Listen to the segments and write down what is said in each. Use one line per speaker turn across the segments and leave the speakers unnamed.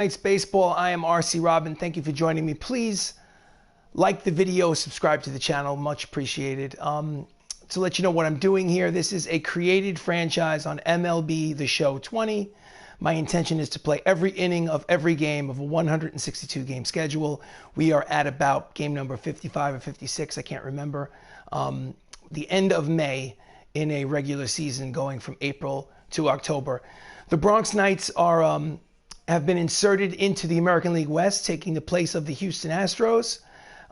Tonight's baseball. I am RC Robbin. Thank you for joining me. Please like the video, subscribe to the channel. Much appreciated. To let you know what I'm doing here, this is a created franchise on MLB The Show 20. My intention is to play every inning of every game of a 162 game schedule. We are at about game number 55 or 56, I can't remember. The end of May in a regular season going from April to October. The Bronx Knights are have been inserted into the American League West, taking the place of the Houston Astros.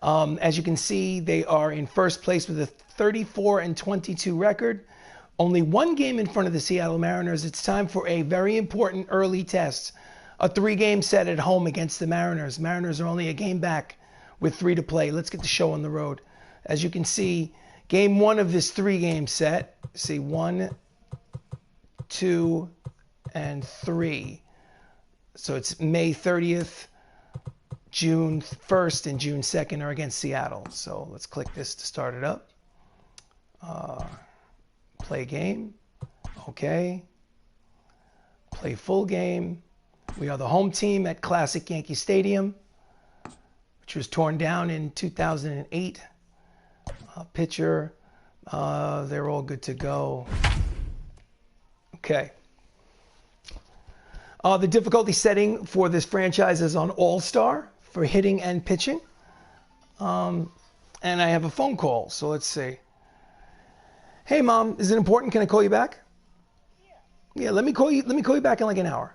As you can see, they are in first place with a 34-22 record. Only one game in front of the Seattle Mariners. It's time for a very important early test. A 3-game set at home against the Mariners. Mariners are only a game back with 3 to play. Let's get the show on the road. As you can see, game 1 of this 3-game set. See, 1, 2, and 3. So it's May 30th, June 1st, and June 2nd are against Seattle. So let's click this to start it up. Play game. Okay. Play full game. We are the home team at Classic Yankee Stadium, which was torn down in 2008. Pitcher. They're all good to go. Okay. The difficulty setting for this franchise is on All-Star for hitting and pitching. And I have a phone call, so let's see. Hey, Mom, is it important? Can I call you back? Yeah, let me call you back in like an hour.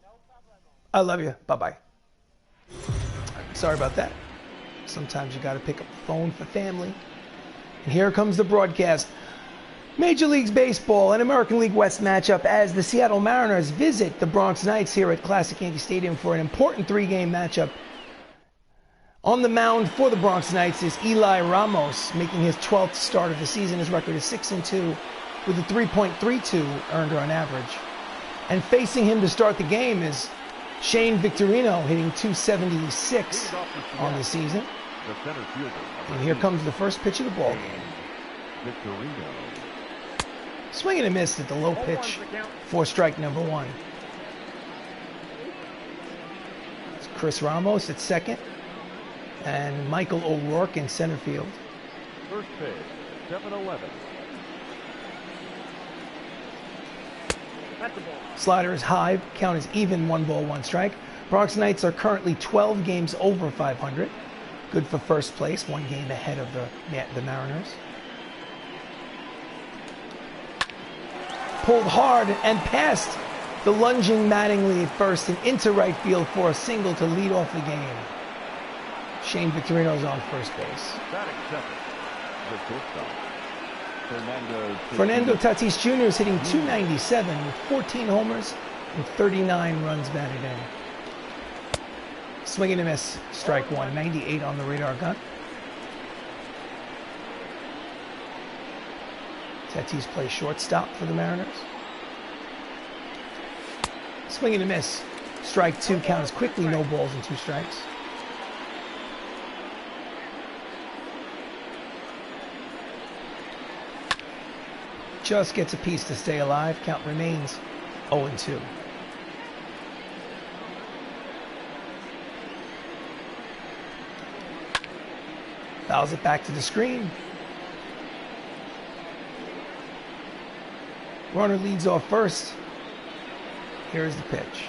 No problem. I love you. Bye-bye. Sorry about that. Sometimes you got to pick up the phone for family. And here comes the broadcast. Major League Baseball and American League West matchup as the Seattle Mariners visit the Bronx Knights here at Classic Yankee Stadium for an important 3-game matchup. On the mound for the Bronx Knights is Eli Ramos, making his 12th start of the season. His record is 6-2 with a 3.32 earned run average. And facing him to start the game is Shane Victorino, hitting .276 on the season. And here comes the first pitch of the ball game. Victorino. Swing and a miss at the low pitch for strike number 1. It's Chris Ramos at second. And Michael O'Rourke in center field.
First pitch, 7-11.
Slider is high. Count is even. 1 ball, 1 strike. Bronx Knights are currently 12 games over 500. Good for first place. 1 game ahead of the Mariners. Pulled hard and past the lunging Mattingly at first and into right field for a single to lead off the game. Shane Victorino's on first base. Fernando Tatis Jr. is hitting .297 with 14 homers and 39 runs batted in. Swing and a miss, strike 1. 98 on the radar gun. Tatis plays shortstop for the Mariners. Swing and a miss, strike 2. Count is quickly no balls and 2 strikes. Just gets a piece to stay alive. Count remains 0-2. Fouls it back to the screen. Runner leads off first. Here's the pitch.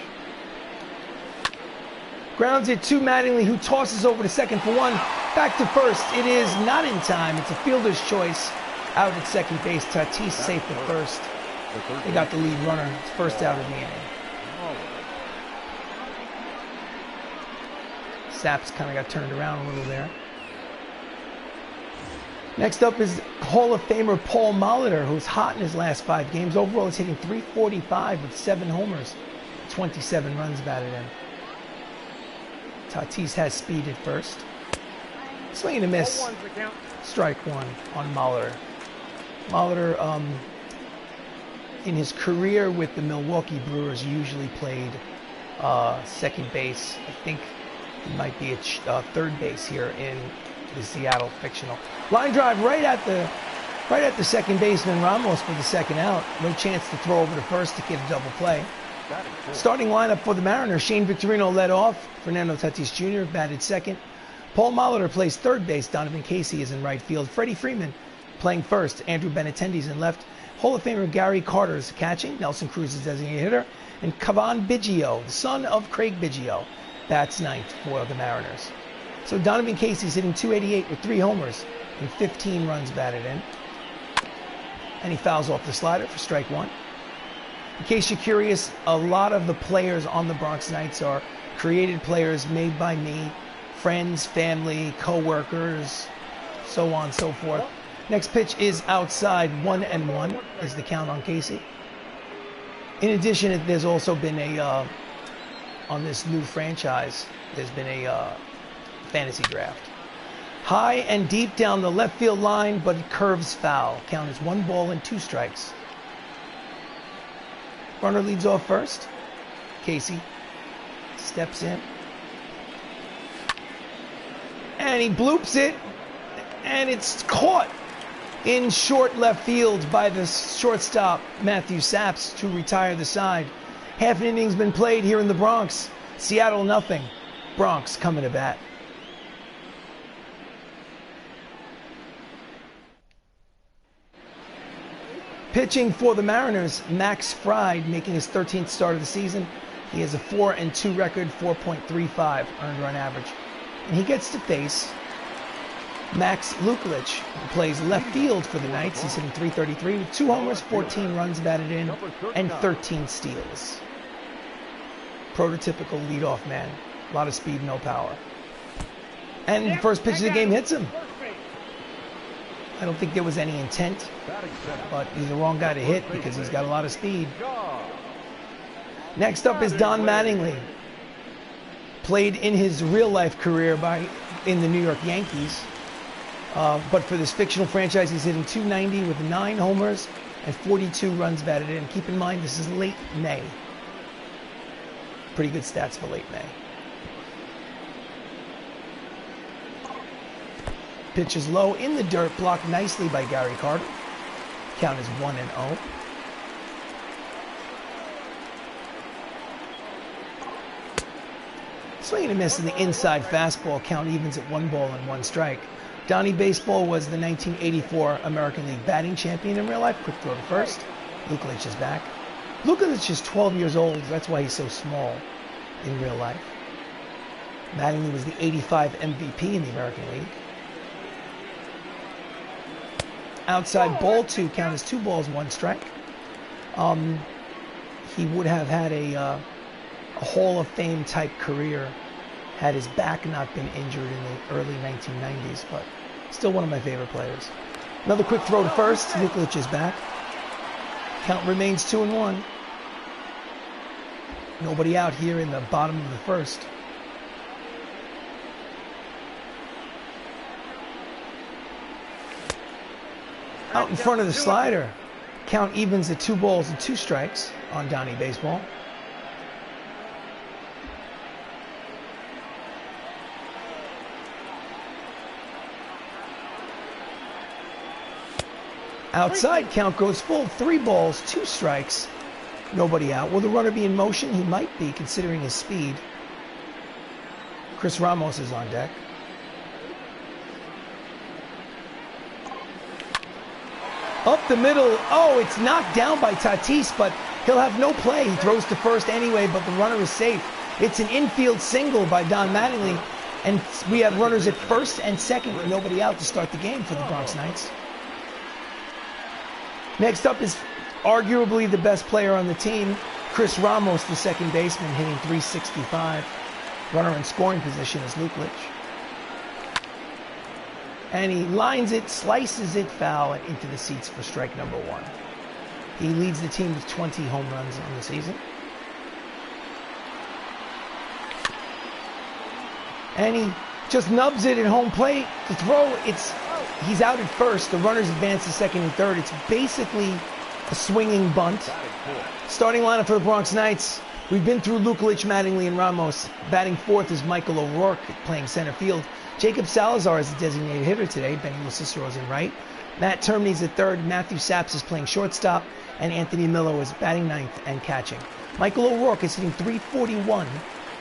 Grounds it to Mattingly, who tosses over to second for 1. Back to first. It is not in time. It's a fielder's choice. Out at second base, Tatis safe at first. They got the lead runner. It's first out of the inning. Saps kind of got turned around a little there. Next up is Hall of Famer Paul Molitor, who's hot in his last 5 games. Overall, he's hitting .345 with 7 homers, 27 runs batted in. Tatis has speed at first. Swing and a miss. Strike 1 on Molitor. Molitor, in his career with the Milwaukee Brewers, usually played second base. I think he might be at third base here in the Seattle fictional. Line drive right at the second baseman Ramos for the second out. No chance to throw over to first to get a double play.
Batting fourth.
Starting lineup for the Mariners, Shane Victorino led off. Fernando Tatis Jr. batted second. Paul Molitor plays third base. Donovan Casey is in right field. Freddie Freeman playing first. Andrew Benintendi's in left. Hall of Famer Gary Carter's catching. Nelson Cruz is designated hitter. And Cavan Biggio, the son of Craig Biggio, bats ninth for the Mariners. So Donovan Casey's hitting .288 with 3 homers and 15 runs batted in. And he fouls off the slider for strike one. In case you're curious, a lot of the players on the Bronx Knights are created players made by me, friends, family, co-workers, so on and so forth. Next pitch is outside, 1-1 is the count on Casey. In addition, there's also been a, on this new franchise, there's been a fantasy draft. High and deep down the left field line, but it curves foul. Count is 1 ball and 2 strikes. Runner leads off first. Casey steps in. And he bloops it. And it's caught in short left field by the shortstop, Matthew Saps, to retire the side. Half an inning's been played here in the Bronx. Seattle nothing. Bronx coming to bat. Pitching for the Mariners, Max Fried, making his 13th start of the season. He has a 4-2 record, 4.35 earned run average. And he gets to face Max Luklitch, who plays left field for the Knights. He's hitting .333 with 2 homers, 14 runs batted in, and 13 steals. Prototypical leadoff man. A lot of speed, no power. And the first pitch of the game hits him. I don't think there was any intent, but he's the wrong guy to hit because he's got a lot of speed. Next up is Don Mattingly. Played in his real-life career in the New York Yankees. But for this fictional franchise, he's hitting .290 with 9 homers and 42 runs batted in. Keep in mind, this is late May. Pretty good stats for late May. Pitch is low in the dirt, blocked nicely by Gary Carter. Count is 1-0. Swing and a miss in the inside fastball. Count evens at 1 ball and 1 strike. Donnie Baseball was the 1984 American League batting champion in real life. Quick throw to first. Luklitch is back. Luklitch is 12 years old. That's why he's so small in real life. Mattingly was the 85 MVP in the American League. Outside ball 2, count is 2 balls, 1 strike. He would have had a Hall of Fame type career had his back not been injured in the early 1990s, but still one of my favorite players. Another quick throw to first. Luklitch is back. Count remains 2-1. Nobody out here in the bottom of the first. Out in front of the slider. Count evens at 2 balls and 2 strikes on Donnie Baseball. Outside, count goes full. 3 balls, 2 strikes. Nobody out. Will the runner be in motion? He might be, considering his speed. Chris Ramos is on deck. Up the middle. Oh, it's knocked down by Tatis, but he'll have no play. He throws to first anyway, but the runner is safe. It's an infield single by Don Mattingly, and we have runners at first and second with nobody out to start the game for the Bronx Knights. Next up is arguably the best player on the team, Chris Ramos, the second baseman, hitting .365. Runner in scoring position is Luklitch. And he lines it, slices it foul, and into the seats for strike number 1. He leads the team with 20 home runs on the season. And he just nubs it at home plate. The throw, he's out at first. The runners advance to second and third. It's basically a swinging bunt. Starting lineup for the Bronx Knights. We've been through Luklitch, Mattingly, and Ramos. Batting fourth is Michael O'Rourke, playing center field. Jacob Salazar is the designated hitter today. Benny Cicero in right. Matt Termines at third. Matthew Saps is playing shortstop. And Anthony Millo is batting ninth and catching. Michael O'Rourke is hitting .341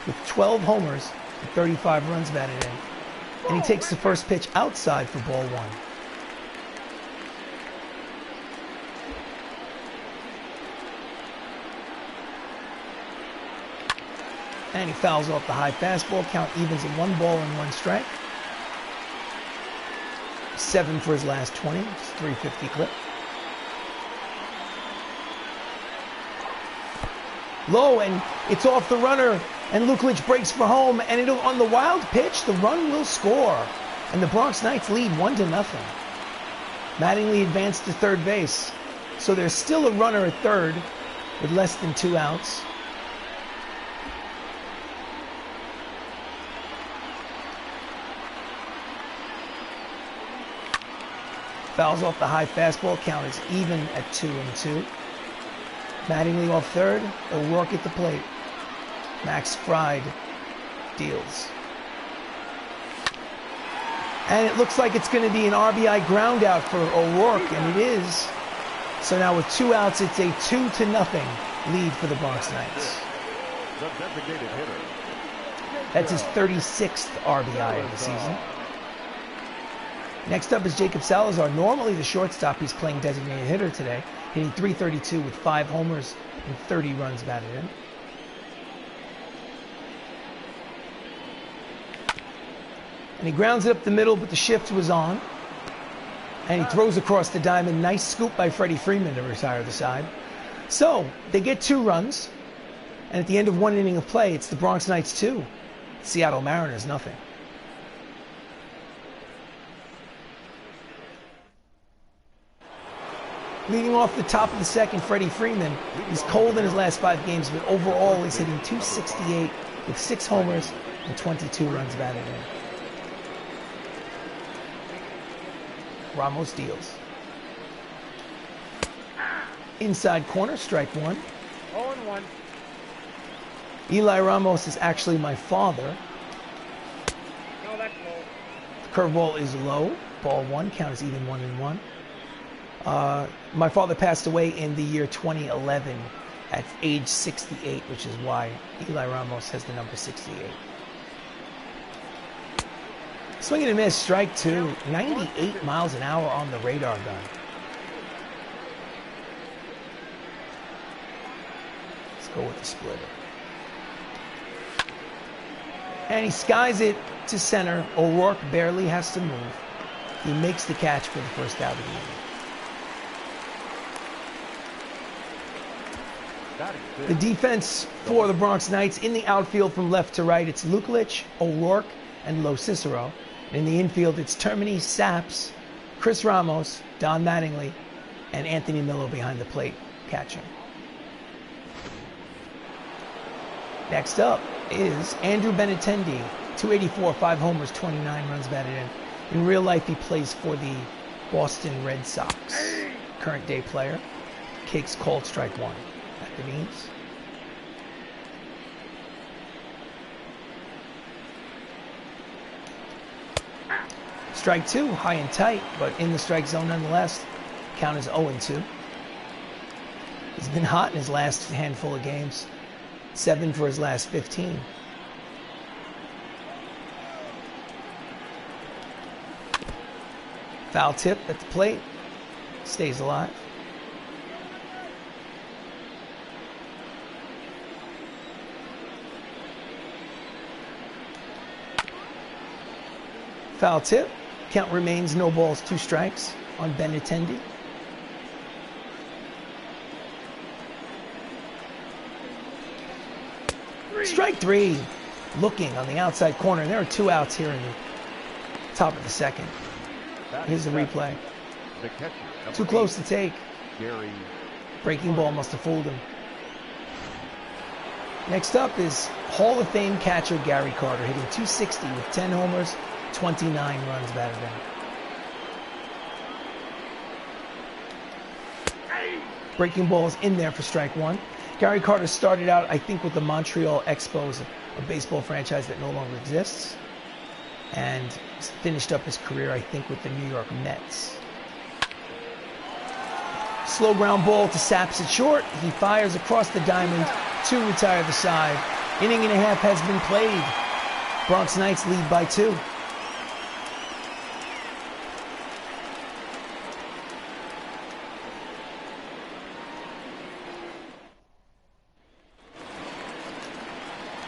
with 12 homers and 35 runs batted in. And he takes the first pitch outside for ball one. And he fouls off the high fastball. Count evens at 1 ball and 1 strike. 7 for his last 20. It's 350 clip. Low, and it's off the runner. And Luklitch breaks for home. And it'll, on the wild pitch, the run will score. And the Bronx Knights lead 1-0. Mattingly advanced to third base. So there's still a runner at third with less than 2 outs. Fouls off the high fastball. Count is even at 2-2. Mattingly off third. O'Rourke at the plate. Max Fried deals. And it looks like it's going to be an RBI groundout for O'Rourke, and it is. So now with 2 outs, it's a 2-0 lead for the Bronx Knights.
The designated hitter.
That's his 36th RBI of the season. Next up is Jacob Salazar, normally the shortstop. He's playing designated hitter today, hitting .332 with 5 homers and 30 runs batted in. And he grounds it up the middle, but the shift was on. And he throws across the diamond. Nice scoop by Freddie Freeman to retire the side. So they get 2 runs. And at the end of 1 inning of play, it's the Bronx Knights 2, Seattle Mariners 0. Leading off the top of the second, Freddie Freeman. He's cold in his last 5 games, but overall he's hitting .268 with 6 homers and 22 runs batted in. Ramos deals. Inside corner, strike 1.
0-1.
Eli Ramos is actually my father.
No, that's low.
The curveball is low. Ball 1, count is even 1-1. My father passed away in the year 2011 at age 68, which is why Eli Ramos has the number 68. Swing and a miss, strike 2. 98 miles an hour on the radar gun. Let's go with the splitter. And he skies it to center. O'Rourke barely has to move. He makes the catch for the first out of the inning. The defense for the Bronx Knights in the outfield from left to right, it's Luklitch, O'Rourke, and Lo Cicero. In the infield, it's Termini, Saps, Chris Ramos, Don Mattingly, and Anthony Millo behind the plate catching. Next up is Andrew Benintendi, 284, 5 homers, 29 runs batted in. In real life, he plays for the Boston Red Sox. Current day player. Kicks called strike 1 at the knees. Strike 2, high and tight, but in the strike zone nonetheless. Count is 0-2. He's been hot in his last handful of games. 7 for his last 15. Foul tip at the plate. Stays alive. Foul tip. Count remains no balls, 2 strikes on Benintendi. Strike 3. Looking on the outside corner. And there are 2 outs here in the top of the second. Here's the replay. Too close to take. Breaking ball must have fooled him. Next up is Hall of Fame catcher Gary Carter, hitting .260 with 10 homers, 29 runs batted in. Breaking ball is in there for strike 1. Gary Carter started out, I think, with the Montreal Expos, a baseball franchise that no longer exists, and finished up his career, I think, with the New York Mets. Slow ground ball to Saps at short. He fires across the diamond to retire the side. Inning and a half has been played. Bronx Knights lead by 2.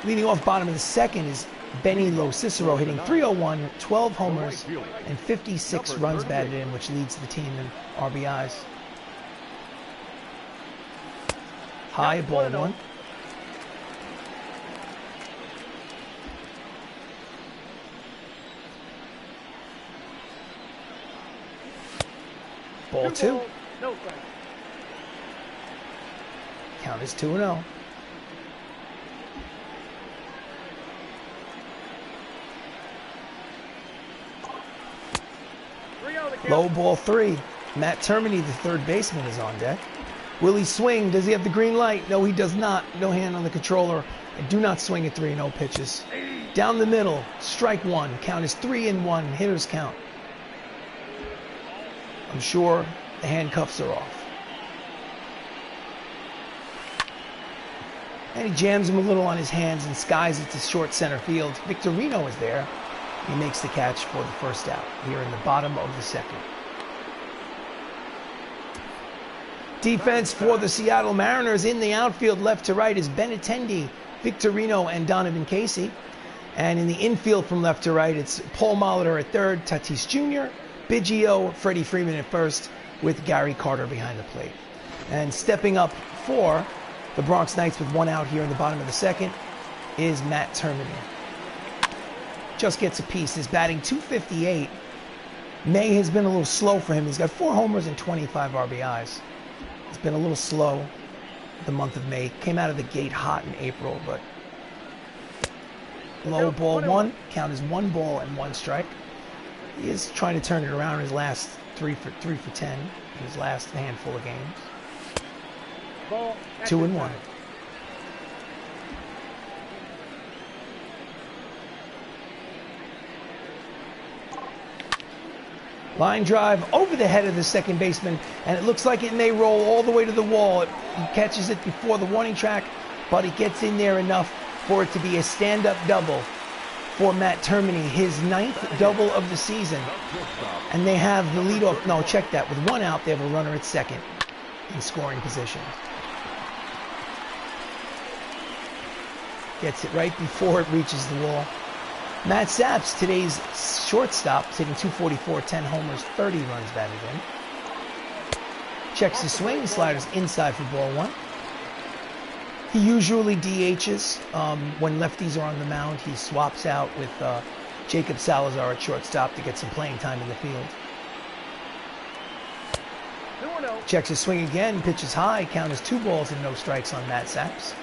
Leading off bottom of the second is Benny Lo Cicero, hitting .301, 12 homers, and 56 runs batted in, which leads the team in RBIs. High, ball 1. Ball 2. Count is 2-0. Low, ball 3. Matt Termini, the third baseman, is on deck. Will he swing? Does he have the green light? No, he does not. No hand on the controller. And do not swing at 3-0 pitches. Down the middle, strike 1. Count is 3-1. Hitters count. I'm sure the handcuffs are off. And he jams him a little on his hands and skies it to short center field. Victorino is there. He makes the catch for the first out here in the bottom of the second. Defense for the Seattle Mariners in the outfield, left to right, is Benintendi, Victorino, and Donovan Casey. And in the infield from left to right, it's Paul Molitor at third, Tatis Jr., Biggio, Freddie Freeman at first, with Gary Carter behind the plate. And stepping up for the Bronx Knights with 1 out here in the bottom of the second is Matt Termini. Just gets a piece. His batting .258. May has been a little slow for him. He's got 4 homers and 25 RBIs. It's been a little slow the month of May. Came out of the gate hot in April, but low, ball 1. Count is 1 ball and 1 strike. He is trying to turn it around in his last 3 for 10 in his last handful of games. 2-1. Line drive over the head of the second baseman, and it looks like it may roll all the way to the wall. He catches it before the warning track, but it gets in there enough for it to be a stand-up double for Matt Termini, his 9th double of the season. And they have the leadoff. No, check that. With 1 out, they have a runner at second in scoring position. Gets it right before it reaches the wall. Matt Saps, today's shortstop, hitting .244, 10 homers, 30 runs batted in. Checks his swing, sliders inside for ball 1. He usually DHs. When lefties are on the mound, he swaps out with Jacob Salazar at shortstop to get some playing time in the field. Checks his swing again, pitches high, count is 2 balls and no strikes on Matt Saps.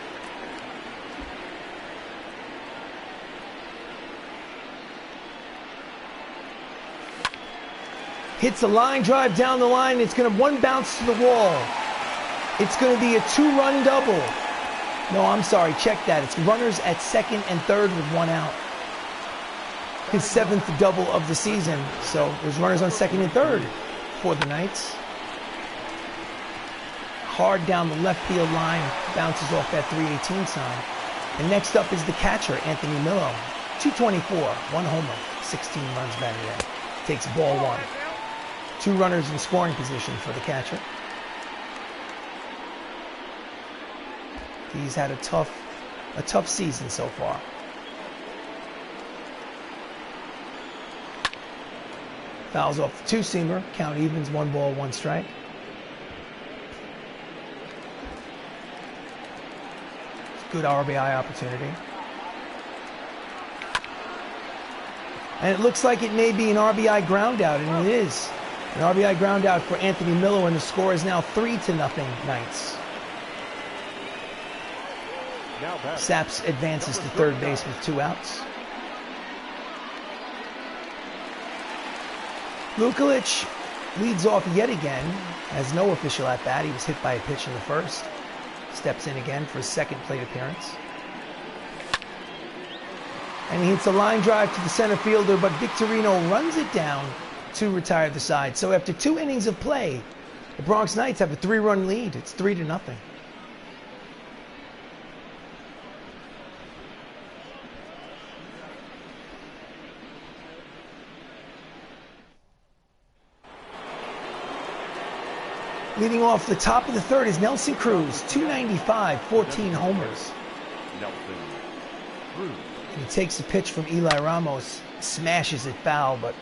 Hits a line drive down the line. It's going to 1 bounce to the wall. It's going to be a 2-run double. No, I'm sorry. Check that. It's runners at second and third with 1 out. His 7th double of the season. So there's runners on second and third for the Knights. Hard down the left field line. Bounces off that 318 sign. And next up is the catcher, Anthony Millo. .224. 1 homer. 16 runs batted in. Takes ball 1. 2 runners in scoring position for the catcher. He's had a tough season so far. Fouls off the 2-seamer. Count evens, 1 ball, 1 strike. Good RBI opportunity. And it looks like it may be an RBI groundout, and it is. An RBI groundout for Anthony Millo, and the score is now 3-0 Knights. Saps advances to third base with 2 outs. Luklitch leads off yet again. Has no official at bat. He was hit by a pitch in the first. Steps in again for his 2nd plate appearance. And he hits a line drive to the center fielder, but Victorino runs it down to retire the side. So after 2 innings of play, the Bronx Knights have a 3-run lead. It's 3-0. Leading off the top of the third is Nelson Cruz, 295, 14 homers.
Nelson Cruz.
And he takes the pitch from Eli Ramos, smashes it foul, but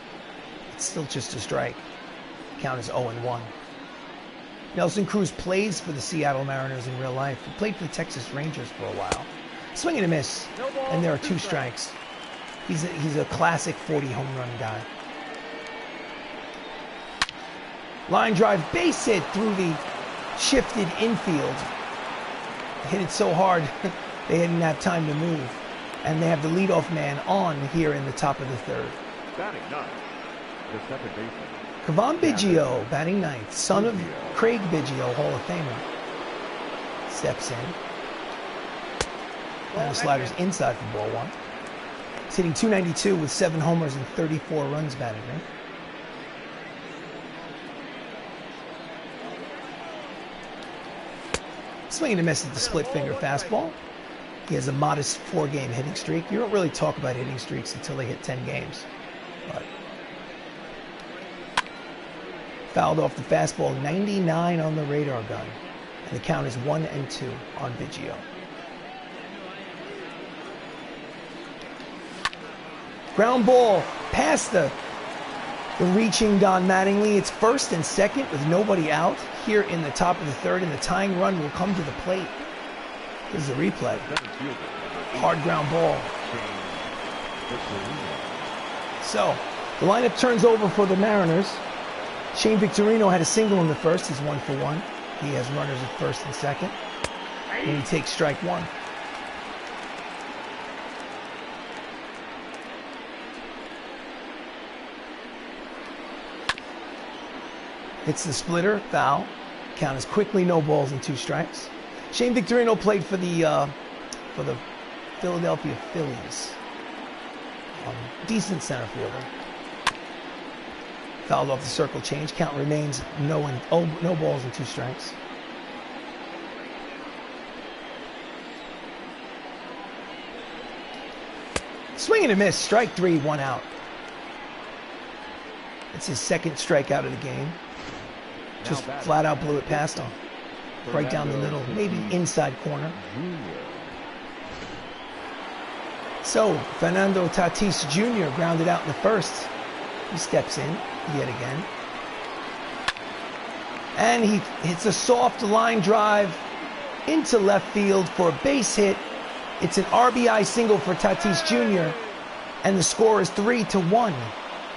it's still just a strike. Count is 0-1. Nelson Cruz plays for the Seattle Mariners in real life. He played for the Texas Rangers for a while. Swing and a miss, and there are 2 strikes. He's a classic 40 home run guy. Line drive, base hit through the shifted infield. Hit it so hard they didn't have time to move. And they have the leadoff man on here in the top of the third.
Batting ninth, the second baseman.
Cavan Biggio, batting ninth, son of Craig Biggio, Hall of Famer. Steps in. And the slider's inside for ball 1. He's hitting 292 with 7 homers and 34 runs batted in. Swinging a miss at the split finger fastball. He has a modest 4-game hitting streak. You don't really talk about hitting streaks until they hit 10 games. But fouled off the fastball, 99 on the radar gun. And the count is 1-2 on Biggio. Ground ball past the reaching Don Mattingly. It's first and second with nobody out here in the top of the third, and the tying run will come to the plate. This is a replay. Hard ground ball. So the lineup turns over for the Mariners. Shane Victorino had a single in the first. He's 1 for 1. He has runners at first and second. And he takes strike 1. Hits the splitter, foul. Count is quickly no balls and 2 strikes. Shane Victorino played for the Philadelphia Phillies. Decent center fielder. Fouled off the circle change. Count remains no balls and 2 strikes. Swing and a miss. Strike 3, 1 out. It's his second strikeout of the game. Just flat out blew it past him. Right down the middle, maybe inside corner. So, Fernando Tatis Jr. grounded out in the first. He steps in yet again. And he hits a soft line drive into left field for a base hit. It's an RBI single for Tatis Jr. And the score is 3-1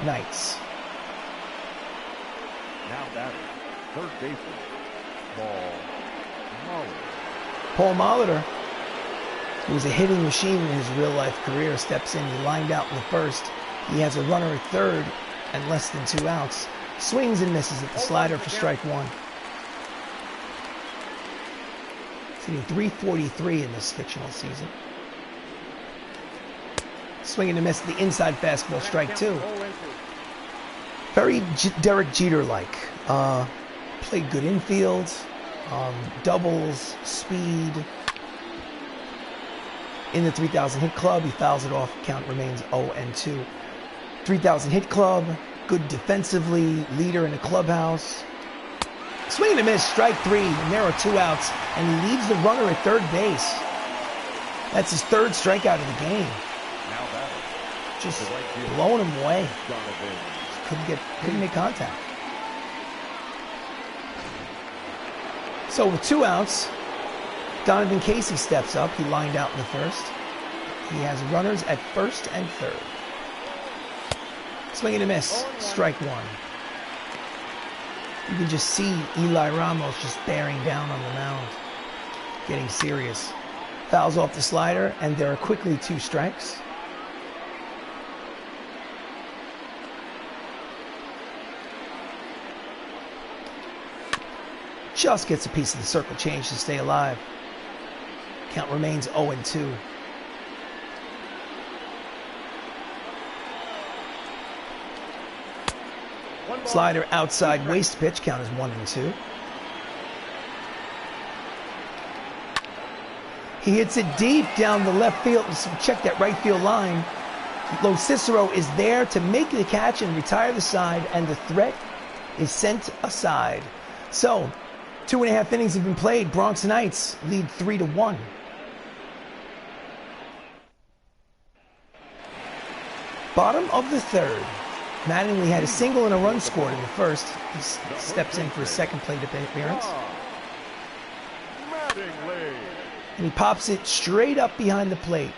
Knights.
Now batting, third baseman,
Paul Molitor, who was a hitting machine in his real-life career, steps in. He lined out in the first. He has a runner at third and less than 2 outs. Swings and misses at the slider for strike 1. He's hitting .343 in this fictional season. Swinging and miss at the inside fastball, strike 2. Very Derek Jeter-like. Played good infield, doubles, speed. In the 3,000 hit club, he fouls it off. Count remains 0-2. 3,000 hit club, good defensively, leader in the clubhouse. Swing and a miss, strike 3, and there are 2 outs, and he leaves the runner at third base. That's his 3rd strikeout of the game. Just blowing him away. Couldn't make contact. So with 2 outs, Donovan Casey steps up. He lined out in the first. He has runners at first and third. Swing and a miss, strike 1. You can just see Eli Ramos just bearing down on the mound, getting serious. Fouls off the slider, and there are quickly 2 strikes. Just gets a piece of the circle change to stay alive. Count remains 0-2. Slider outside waist pitch. Count is 1-2. He hits it deep down the left field. Check that right field line. Lo Cicero is there to make the catch and retire the side, and the threat is sent aside. So 2.5 innings have been played. Bronx Knights lead 3-1. Bottom of the third. Mattingly had a single and a run scored in the first. He steps in for his second plate appearance. And he pops it straight up behind the plate.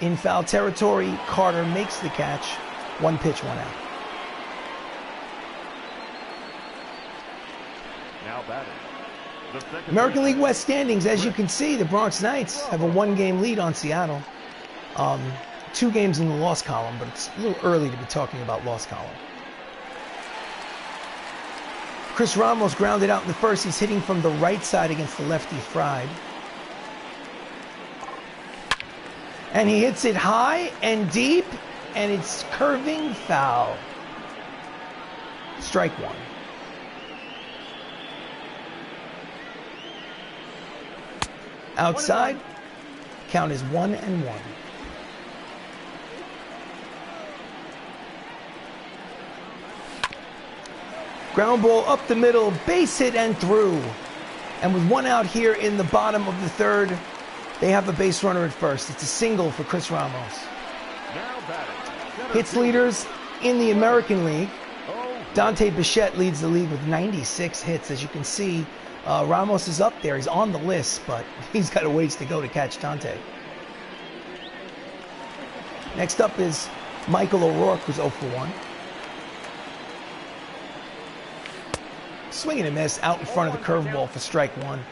In foul territory, Carter makes the catch. 1 pitch, 1 out.
Now batting.
American League West standings, as you can see, the Bronx Knights have a 1-game lead on Seattle. 2 games in the loss column, but it's a little early to be talking about loss column. Chris Ramos grounded out in the first. He's hitting from the right side against the lefty Fried. And he hits it high and deep, and it's curving foul. Strike 1. Outside, count is 1-1. Ground ball up the middle, base hit and through. And with 1 out here in the bottom of the third, they have a base runner at first. It's a single for Chris Ramos. Hits leaders in the American League. Dante Bichette leads the league with 96 hits. As you can see, Ramos is up there. He's on the list, but he's got a ways to go to catch Dante. Next up is Michael O'Rourke, who's 0 for 1. Swing and a miss out in front of the curveball for strike 1.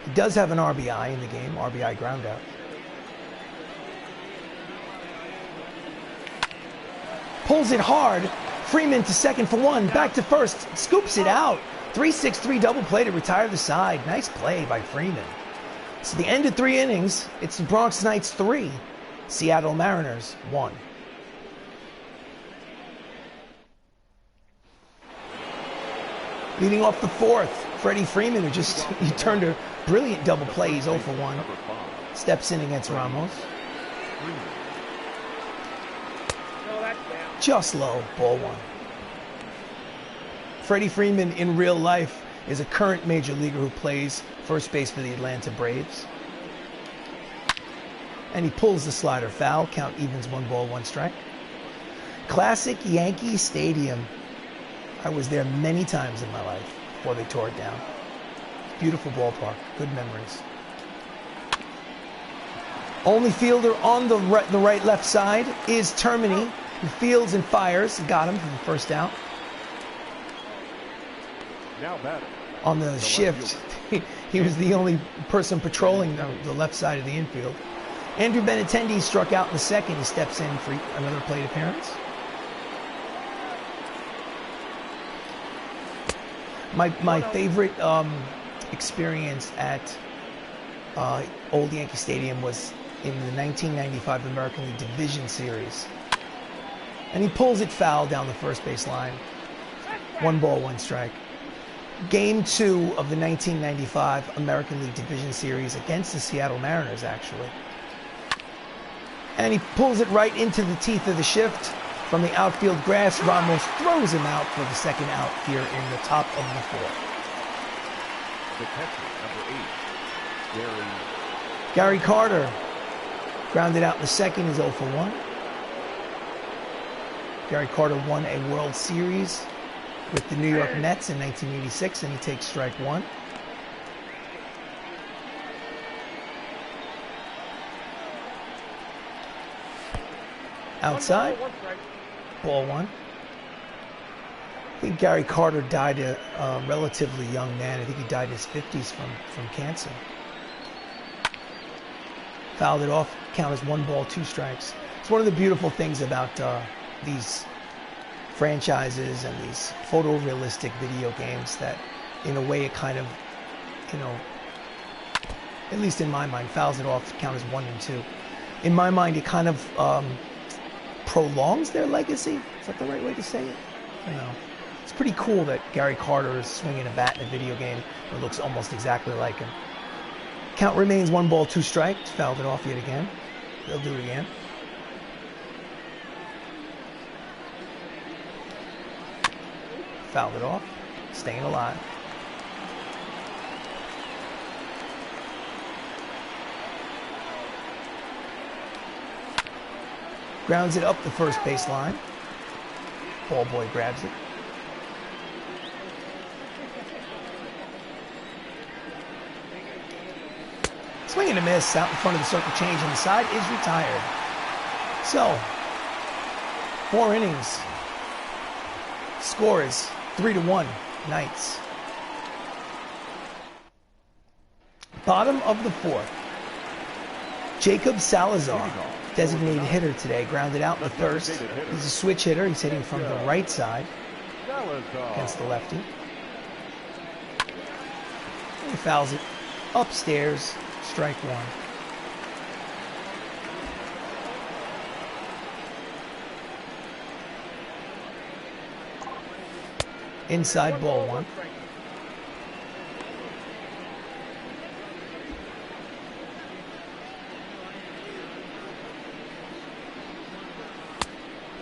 He does have an RBI in the game, RBI groundout. Pulls it hard. Freeman to second for 1. Back to first. Scoops it out. 3-6-3 double play to retire the side. Nice play by Freeman. So the end of 3 innings, it's the Bronx Knights 3, Seattle Mariners 1. Leading off the fourth, Freddie Freeman, who he turned a brilliant double play. He's 0 for 1. Steps in against Ramos. Just low, ball 1. Freddie Freeman in real life is a current major leaguer who plays first base for the Atlanta Braves. And he pulls the slider foul. Count evens, 1 ball, 1 strike. Classic Yankee Stadium. I was there many times in my life before they tore it down. Beautiful ballpark. Good memories. Only fielder on the right-left side is Termini, who fields and fires. Got him for the first out.
Now batting.
On the shift, he was the only person patrolling the left side of the infield. Andrew Benintendi struck out in the second. He steps in for another plate appearance. My favorite experience at Old Yankee Stadium was in the 1995 American League Division Series. And he pulls it foul down the first base line. 1 ball, 1 strike. Game 2 of the 1995 American League Division Series against the Seattle Mariners, actually. And he pulls it right into the teeth of the shift. From the outfield grass, Ramos throws him out for the second out here in the top of the fourth.
The catcher, number 8,
Gary Carter grounded out in the second. He's 0 for 1. Gary Carter won a World Series with the New York Mets in 1986, and he takes strike 1. Outside. Ball 1. I think Gary Carter died a relatively young man. I think he died in his 50s from cancer. Fouled it off. Count as 1 ball, 2 strikes. It's one of the beautiful things about these franchises and these photorealistic video games that, in a way, it kind of, at least in my mind, fouls it off. Count as 1 and 2. In my mind, it kind of prolongs their legacy. Is that the right way to say it? I don't know. It's pretty cool that Gary Carter is swinging a bat in a video game that looks almost exactly like him. Count remains 1 ball, 2 strikes. Fouled it off yet again. They'll do it again. Fouled it off. Staying alive. Grounds it up the first base line. Ball boy grabs it. Swing and a miss out in front of the circle change, and the side is retired. So, 4 innings. Score is 3-1, Knights. Bottom of the 4th. Jacob Salazar, designated hitter today, grounded out in the first. He's a switch hitter. He's hitting from the right side against the lefty. He fouls it upstairs, strike 1. Inside, ball 1.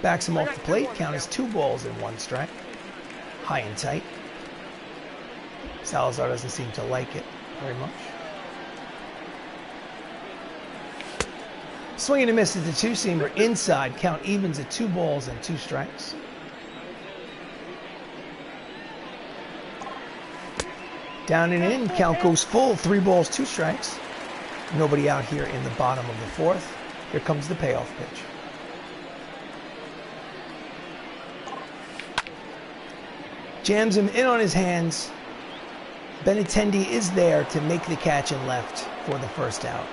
Backs him off the plate. Count is 2 balls and 1 strike. High and tight. Salazar doesn't seem to like it very much. Swing and a miss at the 2-seamer. Inside. Count evens at 2 balls and 2 strikes. Down and in. Count goes full. 3 balls, 2 strikes. Nobody out here in the bottom of the 4th. Here comes the payoff pitch. Jams him in on his hands. Benintendi is there to make the catch and left for the first out.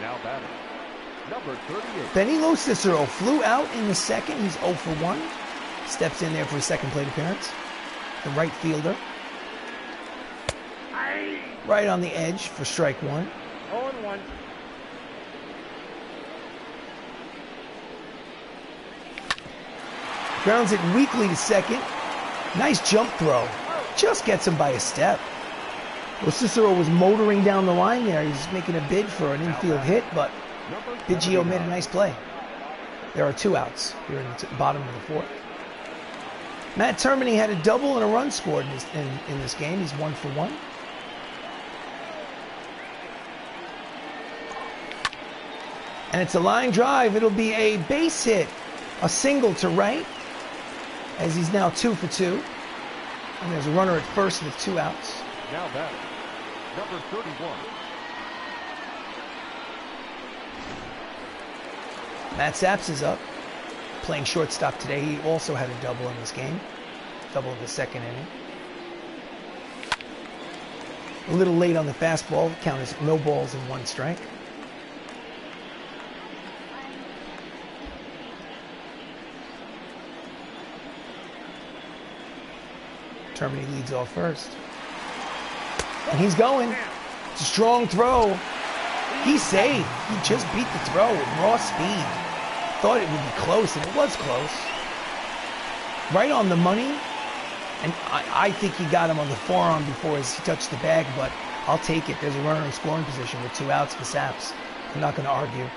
Now batting, number 38.
Benny Cicero flew out in the second. He's 0 for 1. Steps in there for his second plate appearance. The right fielder. Right on the edge for strike 1.
0-1.
Grounds it weakly to second. Nice jump throw. Just gets him by a step. Well, Cicero was motoring down the line there. He's making a bid for an infield hit, but Biggio made a nice play. There are 2 outs here in the bottom of the 4th. Matt Termini had a double and a run scored in this game. He's 1 for 1. And it's a line drive. It'll be a base hit. A single to right, as he's now 2 for 2. And there's a runner at first with 2 outs.
Now batting, number 31.
Matt Saps is up, playing shortstop today. He also had a double in this game. Double in the second inning. A little late on the fastball. Count is no balls and 1 strike. Termini leads off first. And he's going. It's a strong throw. He's safe. He just beat the throw with raw speed. Thought it would be close, and it was close. Right on the money. And I think he got him on the forearm before he touched the bag, but I'll take it. There's a runner in scoring position with 2 outs for Saps. I'm not going to argue.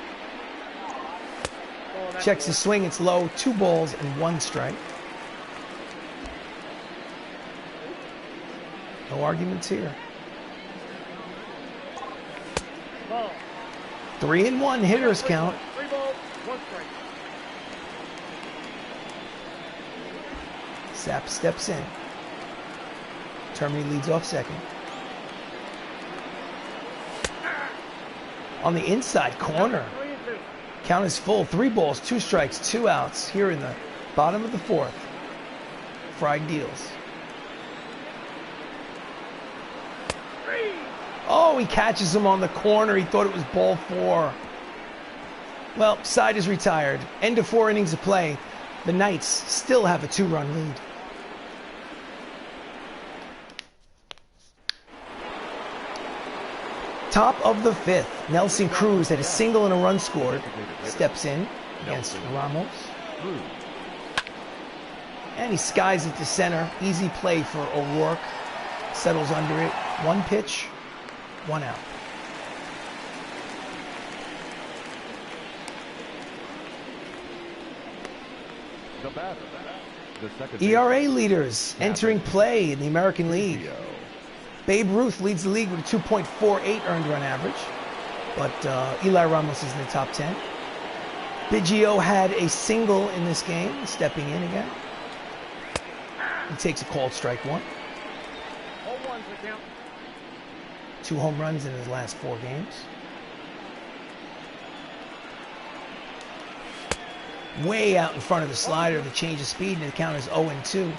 Checks his swing. It's low. 2 balls and 1 strike. No arguments here. 3-1 hitters count.
3 balls, 1 strike.
Sapp steps in. Termini leads off second. On the inside corner. Count is full. 3 balls, 2 strikes, 2 outs here in the bottom of the 4th. Fried deals. Oh, he catches him on the corner. He thought it was ball 4. Well, side is retired. End of 4 innings of play. The Knights still have a 2-run lead. Top of the 5th. Nelson Cruz had a single and a run scored. Steps in against Ramos. And he skies it to center. Easy play for O'Rourke. Settles under it. 1 pitch. 1 out.
The batter, the second
ERA leaders entering play in the American League. Babe Ruth leads the league with a 2.48 earned run average, but Eli Ramos is in the top 10. Biggio had a single in this game, stepping in again. He takes a called strike one.
0-1's the count.
2 home runs in his last 4 games. Way out in front of the slider, the change of speed, and the count is 0-2.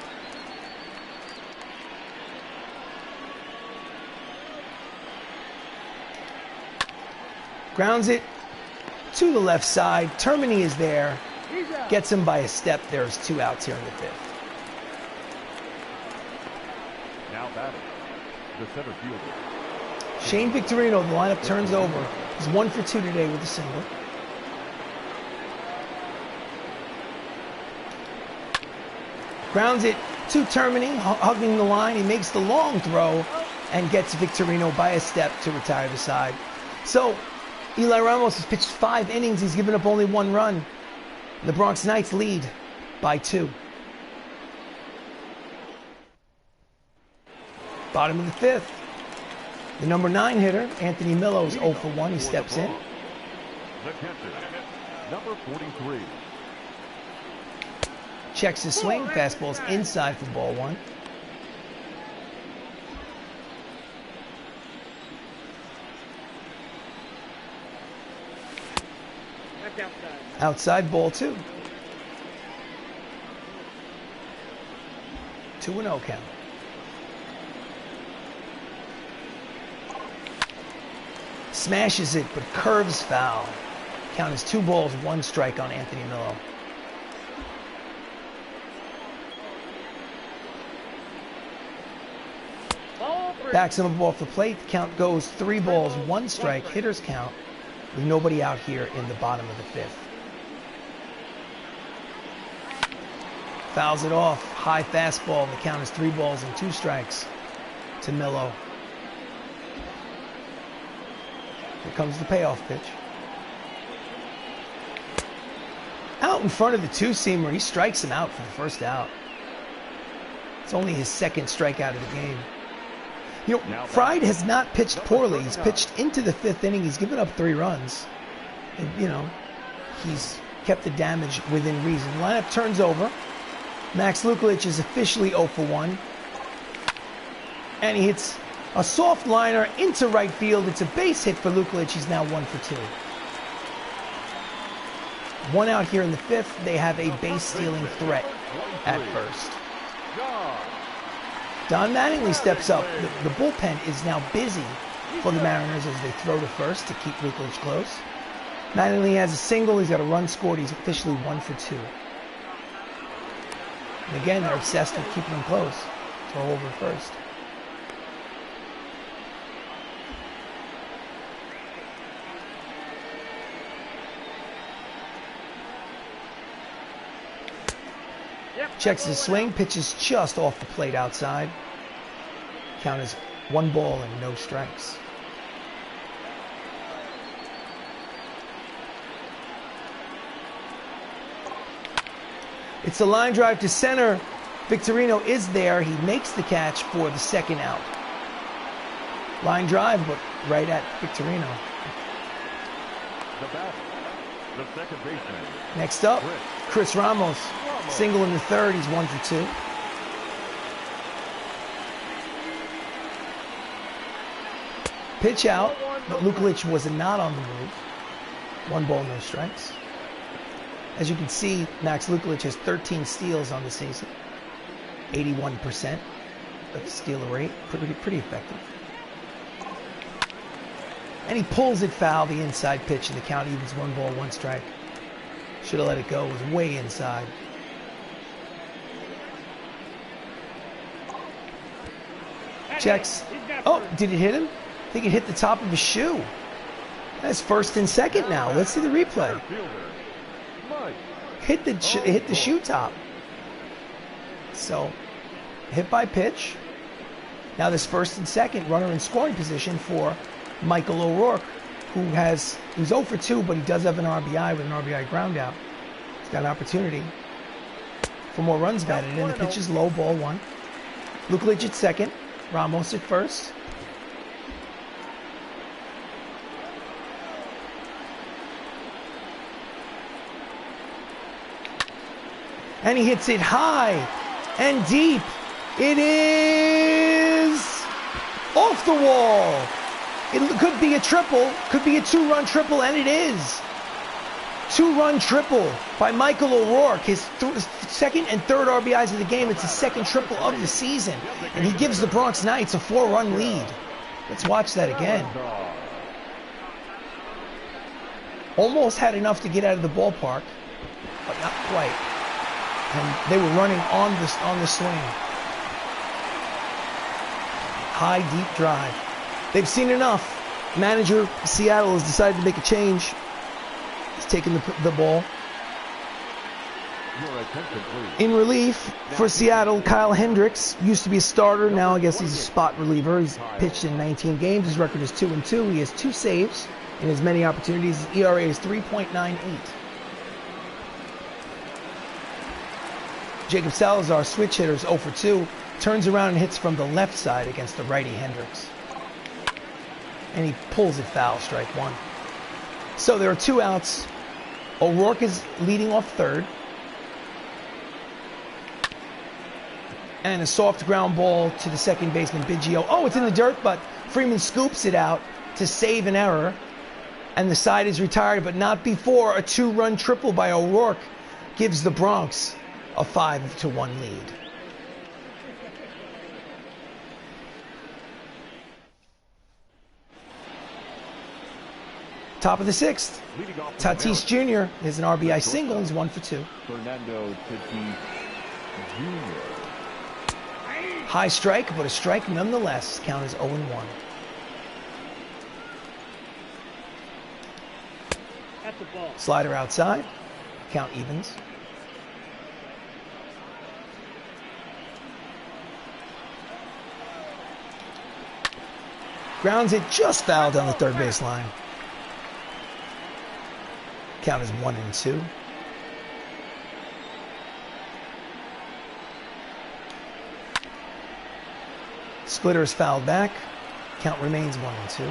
Grounds it to the left side. Termini is there. Gets him by a step. There's 2 outs here in the 5th.
Now batting, the center fielder.
Shane Victorino, the lineup turns over. He's 1 for 2 today with a single. Grounds it to Termini, hugging the line. He makes the long throw and gets Victorino by a step to retire the side. So Eli Ramos has pitched 5 innings. He's given up only 1 run. The Bronx Knights lead by 2. Bottom of the 5th. The number 9 hitter, Anthony Millo, is 0 for 1. He steps in.
The catcher, number 43.
Checks his swing. Fastball's inside for ball 1. Outside, ball 2. 2-0 count. Smashes it, but curves foul. Count is 2 balls, 1 strike on Anthony Millo. Backs him up off the plate. The count goes 3 balls, 1 strike. Hitter's count with nobody out here in the bottom of the 5th. Fouls it off. High fastball. The count is 3 balls and 2 strikes to Millo. Here comes the payoff pitch. Out in front of the 2-seamer. He strikes him out for the first out. It's only his 2nd strikeout of the game. You know, Fried has not pitched poorly. He's pitched into the 5th inning. He's given up 3 runs. And, you know, he's kept the damage within reason. Lineup turns over. Max Luklitch is officially 0 for 1. And he hits a soft liner into right field. It's a base hit for Luklitch. He's now 1 for 2. 1 out here in the 5th. They have a base-stealing threat at first. Don Mattingly steps up. The bullpen is now busy for the Mariners as they throw to first to keep Luklitch close. Mattingly has a single. He's got a run scored. He's officially 1 for 2. And again, they're obsessed with keeping him close. Throw over first. Checks his swing, pitches just off the plate outside. Count is 1 ball and no strikes. It's a line drive to center. Victorino is there. He makes the catch for the 2nd out. Line drive, but right at Victorino.
The batter, the second baseman.
Next up, Chris Ramos. Single in the 3rd. He's 1 for 2. Pitch out, but Luklitch was not on the move. 1 ball, no strikes. As you can see, Max Luklitch has 13 steals on the season. 81% of the steal rate. Pretty effective. And he pulls it foul, the inside pitch, and the count evens 1 ball, 1 strike. Should have let it go. It was way inside. Checks. Oh, did it hit him? I think it hit the top of his shoe. That's 1st and 2nd now. Let's see the replay. Hit the shoe top. So, hit by pitch. Now this 1st and 2nd, runner in scoring position for Michael O'Rourke, who's 0 for 2, but he does have an RBI with an RBI ground out. He's got an opportunity for more runs batted in. The pitch is low, ball 1. Luklitch at 2nd. Ramos at 1st. And he hits it high and deep. It is off the wall. It could be a triple, could be a 2-run triple, and it is. 2-run triple by Michael O'Rourke, his second and third RBIs of the game. It's his second triple of the season, and he gives the Bronx Knights a 4-run lead. Let's watch that again. Almost had enough to get out of the ballpark, but not quite. And they were running on the swing. High, deep drive. They've seen enough. Manager Seattle has decided to make a change. He's taking the ball. In relief for Seattle, Kyle Hendricks used to be a starter. Now I guess he's a spot reliever. He's pitched in 19 games. His record is 2-2. He has 2 saves in as many opportunities. His ERA is 3.98. Jacob Salazar, switch hitter, is 0 for 2. Turns around and hits from the left side against the righty Hendricks. And he pulls it foul, strike 1. So there are 2 outs. O'Rourke is leading off third. And a soft ground ball to the second baseman, Biggio. Oh, it's in the dirt, but Freeman scoops it out to save an error. And the side is retired, but not before a 2-run triple by O'Rourke gives the Bronx a 5-1 lead. Top of the 6th, Tatis Jr. is an RBI single. He's 1 for 2.
Fernando Tatis Jr.
High strike, but a strike nonetheless. Count is 0-1. Slider outside. Count evens. Grounds it just foul down the third base line. Count is 1-2. Splitter is fouled back. Count remains 1-2.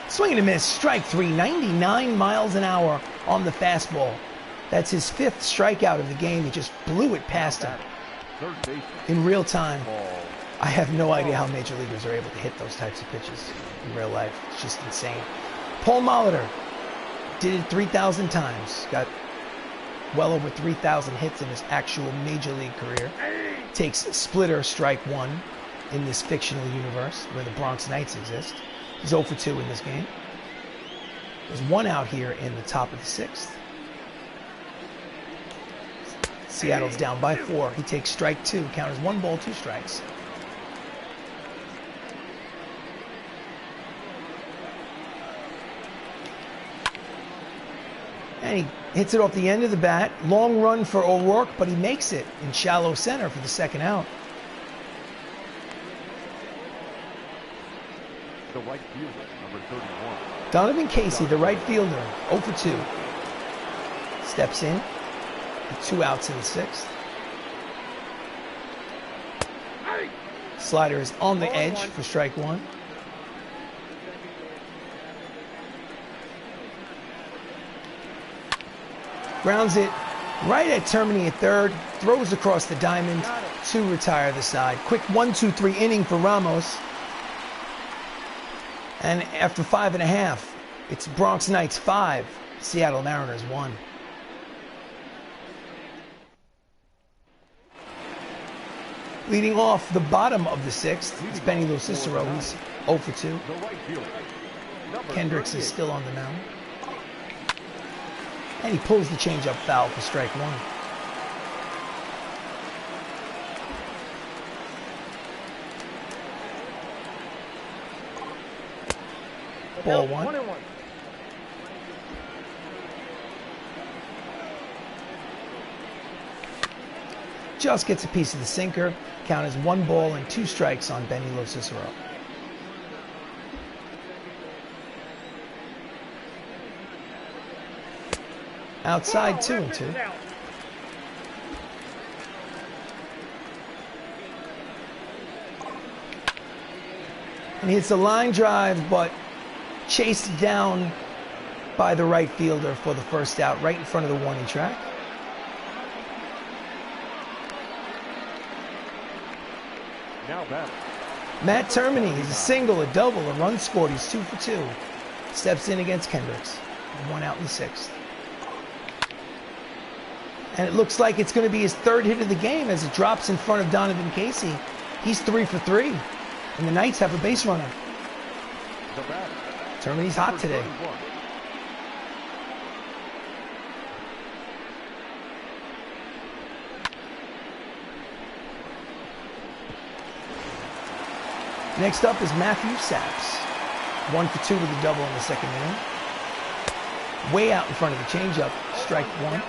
Swing and a miss. Strike 3. 99 miles an hour on the fastball. That's his 5th strikeout of the game. He just blew it past him in real time. I have no idea how major leaguers are able to hit those types of pitches in real life. It's just insane. Paul Molitor did it 3,000 times. Got well over 3,000 hits in his actual major league career. Takes splitter, strike 1 in this fictional universe where the Bronx Knights exist. He's 0 for 2 in this game. There's 1 out here in the top of the 6th. Seattle's down by 4. He takes strike 2. Count as 1 ball, 2 strikes. And he hits it off the end of the bat. Long run for O'Rourke, but he makes it in shallow center for the 2nd out.
The right fielder, number 31.
Donovan Casey, the right fielder, 0 for 2. Steps in with 2 outs in the 6th. Slider is on the edge for strike 1. Grounds it right at terminating at third. Throws across the diamond to retire the side. Quick 1-2-3 inning for Ramos. And after 5.5, it's Bronx Knights 5, Seattle Mariners 1. Leading off the bottom of the 6th, it's Benny Cicero. He's 0 for 2. Hendricks is still on the mound. And he pulls the changeup foul for strike 1. Ball 1. Just gets a piece of the sinker. Count as 1 ball and 2 strikes on Benny Cicero. Outside 2-2. And he hits a line drive, but chased down by the right fielder for the first out, right in front of the warning track.
Now batting.
Matt Termini, he's a single, a double, a run scored. He's 2 for 2. Steps in against Kendricks. 1 out in the 6th. And it looks like it's going to be his 3rd hit of the game as it drops in front of Donovan Casey. He's 3 for 3. And the Knights have a base runner. Termini's hot today. Next up is Matthew Saps. 1 for 2 with a double in the 2nd inning. Way out in front of the changeup. Strike 1.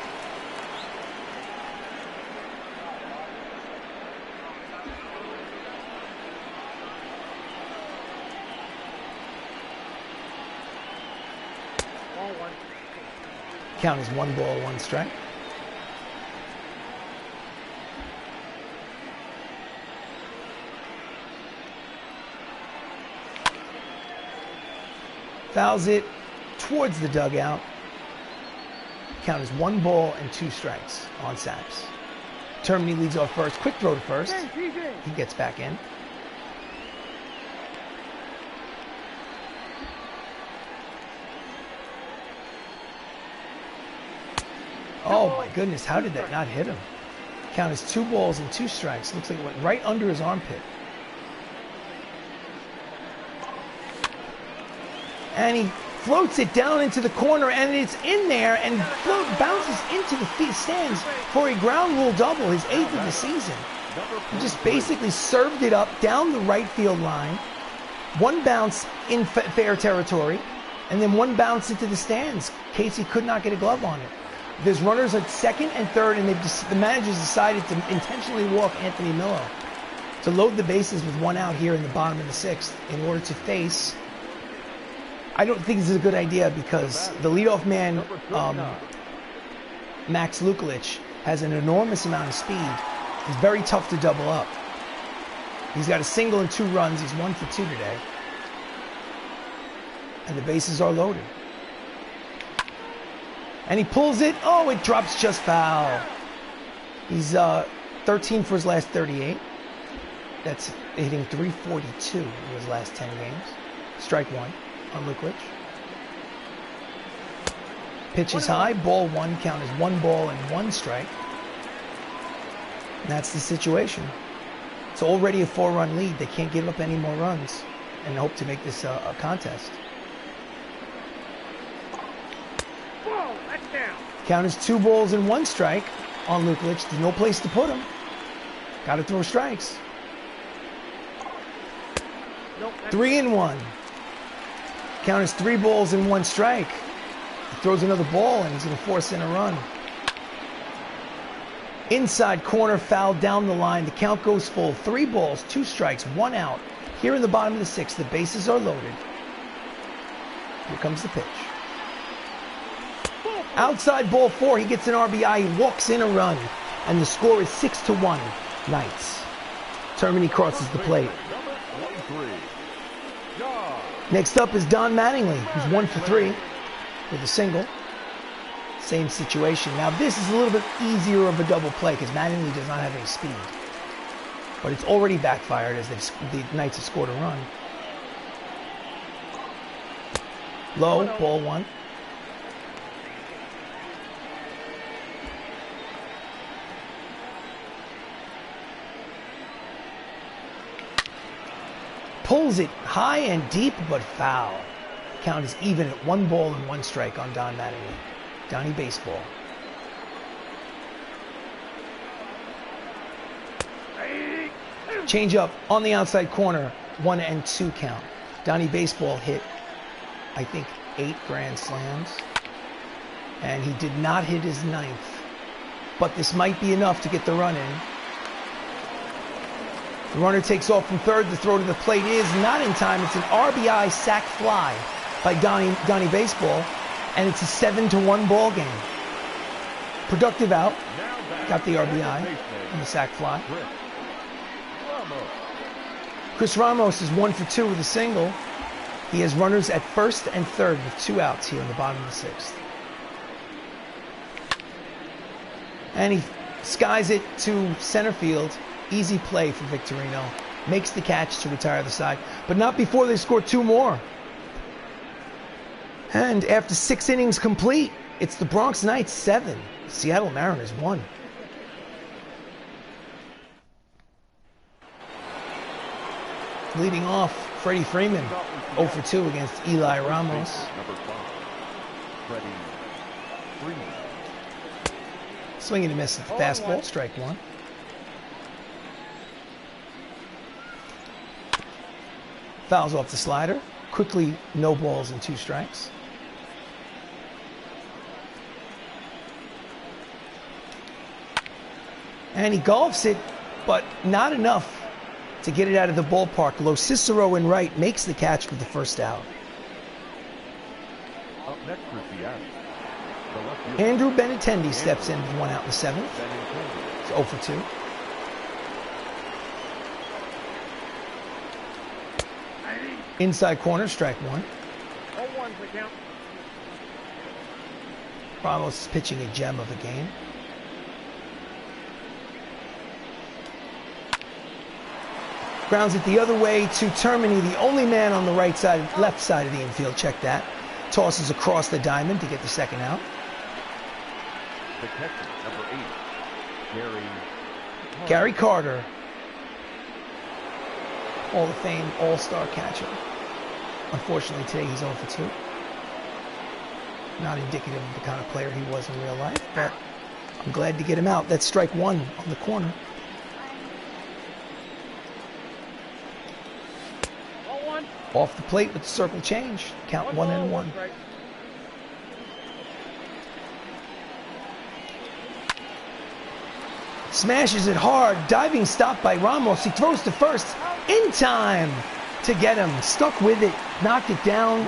Count is 1 ball, 1 strike. Fouls it towards the dugout. Count is 1 ball and 2 strikes on Saps. Termini leads off first. Quick throw to first. He gets back in. Oh my goodness, how did that not hit him? Count is 2 balls and 2 strikes. Looks like it went right under his armpit. And he floats it down into the corner, and it's in there, and bounces into the stands for a ground rule double, his 8th of the season. He just basically served it up down the right field line. 1 bounce in fair territory, and then 1 bounce into the stands. Casey could not get a glove on it. There's runners at 2nd and 3rd, and the managers decided to intentionally walk Anthony Millo to load the bases with 1 out here in the bottom of the 6th in order to face. I don't think this is a good idea because the leadoff man, Max Luklitch, has an enormous amount of speed. He's very tough to double up. He's got a single and 2 runs. He's 1 for 2 today. And the bases are loaded. And he pulls it. Oh, it drops just foul. He's 13 for his last 38. That's hitting 342 in his last 10 games. Strike 1 on Luklitch. Pitch is high. Ball 1. Count is 1 ball and 1 strike. And that's the situation. It's already a 4-run lead. They can't give up any more runs and hope to make this a contest. Count is 2 balls and 1 strike on Luklitch. There's no place to put him. Got to throw strikes. 3-1. Count is 3 balls and 1 strike. He throws another ball and he's going to force in a run. Inside corner, foul down the line. The count goes full. 3 balls, 2 strikes, 1 out. Here in the bottom of the 6th, the bases are loaded. Here comes the pitch. Outside ball 4, he gets an RBI, he walks in a run, and the score is 6-1, Knights. Termini crosses the plate. Next up is Don Mattingly, who's 1 for 3 with a single. Same situation. Now this is a little bit easier of a double play because Mattingly does not have any speed. But it's already backfired as the Knights have scored a run. Low, ball 1. Pulls it high and deep, but foul. Count is even at 1 ball and 1 strike on Don Mattingly. Donnie Baseball. Change up on the outside corner, 1 and 2 count. Donnie Baseball hit, I think, 8 grand slams. And he did not hit his 9th. But this might be enough to get the run in. The runner takes off from 3rd. The throw to the plate is not in time. It's an RBI sac fly by Donnie Baseball. And it's a 7-1 ball game. Productive out. Got the RBI on the sac fly. Chris Ramos is 1 for 2 with a single. He has runners at first and third with 2 outs here in the bottom of the 6th. And he skies it to center field. Easy play for Victorino. Makes the catch to retire the side, but not before they score 2 more. And after 6 innings complete, it's the Bronx Knights 7, Seattle Mariners 1. Leading off, Freddie Freeman, 0 for 2 against Eli Ramos.
Number 5, Freddie Freeman.
Swing and a miss at the fastball, strike 1. Fouls off the slider. Quickly, no balls and 2 strikes. And he golfs it, but not enough to get it out of the ballpark. Lo Cicero in right makes the catch for the first out.
Up next for Seattle, the left fielder,
Andrew Benintendi steps in with 1 out in the 7th.
Benintendi.
It's 0 for 2. Inside corner, strike 1.
0-1 for count.
Ramos is pitching a gem of a game. Grounds it the other way to Termini, the only man on the right side, left side of the infield. Check that. Tosses across the diamond to get the 2nd out.
The catcher, number 8,
Gary Carter, Hall of Fame All-Star catcher. Unfortunately, today he's 0 for 2. Not indicative of the kind of player he was in real life, but I'm glad to get him out. That's strike 1 on the corner.
0-1.
Off the plate with the circle change. Count 1-1.
Right.
Smashes it hard. Diving stop by Ramos. He throws to first in time to get him. Stuck with it. Knocked it down.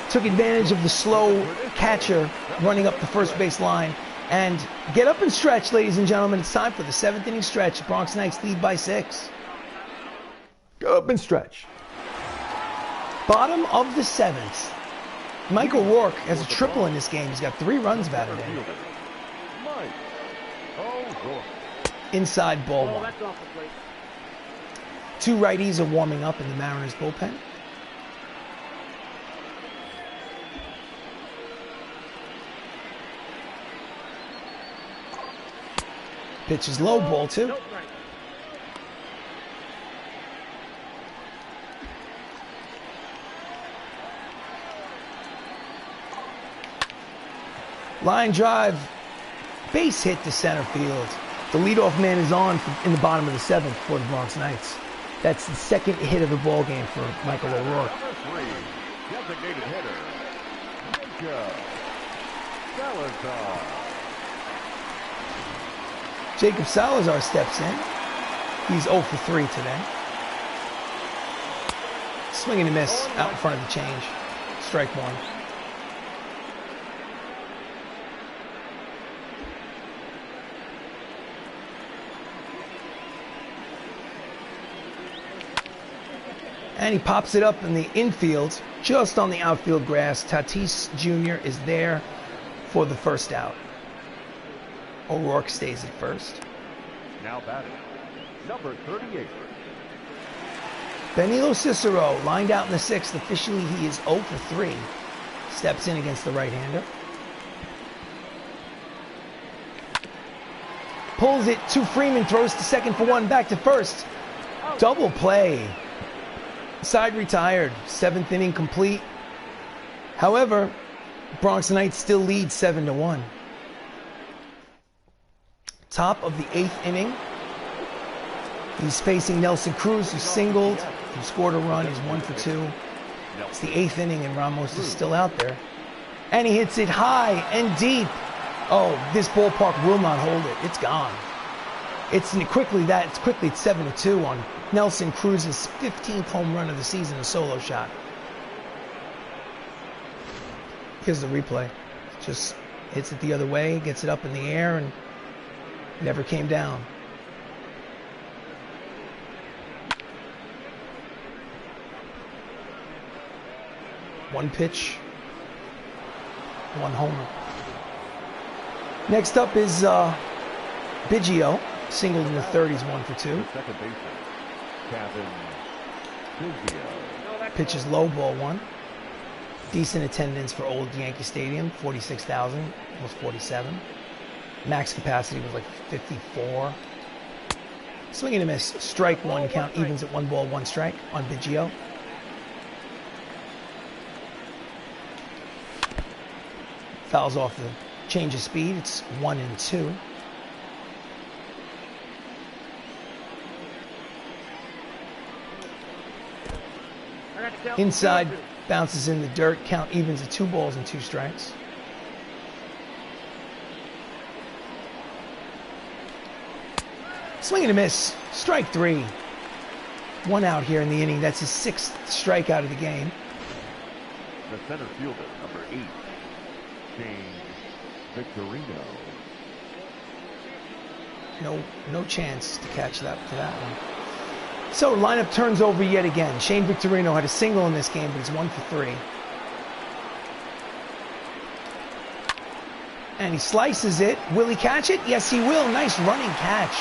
Took advantage of the slow catcher running up the first base line. And get up and stretch, ladies and gentlemen. It's time for the 7th inning stretch. Bronx Knights lead by 6. Go up and stretch. Bottom of the 7th. Michael Rourke has a triple in this game. He's got 3 runs batted in. Inside ball 1.
That's off the plate.
2 righties are warming up in the Mariners bullpen. Pitch is low, ball 2.
Nope, right.
Line drive, base hit to center field. The leadoff man is on in the bottom of the 7th for the Bronx Knights. That's the 2nd hit of the ball game for Michael O'Rourke.
Number 3, designated hitter, Jacob Salazar.
Jacob Salazar steps in. He's 0 for 3 today. Swing and a miss out in front of the change. Strike 1. And he pops it up in the infield, just on the outfield grass. Tatis Jr. is there for the first out. O'Rourke stays at first.
Now batting, number 38.
Benilo Cicero lined out in the 6th. Officially, he is 0 for 3. Steps in against the right-hander. Pulls it to Freeman, throws to second for 1, back to first. Double play. Side retired, 7th inning complete. However, Bronx Knights still lead 7-1. Top of the 8th inning. He's facing Nelson Cruz, who singled, who scored a run. He's 1 for 2. It's the 8th inning, and Ramos is still out there. And he hits it high and deep. Oh, this ballpark will not hold it. It's gone. It's quickly 7-2 on Nelson Cruz's 15th home run of the season, a solo shot. Here's the replay. Just hits it the other way, gets it up in the air, and never came down. 1 pitch, 1 homer. Next up is Biggio, singled in the 30s, 1 for 2.
The second baseman, Kevin Biggio.
Pitches low, ball 1. Decent attendance for old Yankee Stadium, 46,000, almost 47. Max capacity was like 54. Swing and a miss, strike 1, count evens at 1 ball, 1 strike on Biggio. Fouls off the change of speed, it's 1 and 2. Inside, bounces in the dirt, count evens at 2 balls and 2 strikes. Swing and a miss, strike 3. 1 out here in the inning, that's his 6th strikeout of the game.
The center fielder, number 8, James Victorino.
No chance to catch that for that one. So lineup turns over yet again. Shane Victorino had a single in this game, but he's 1 for 3. And he slices it. Will he catch it? Yes, he will. Nice running catch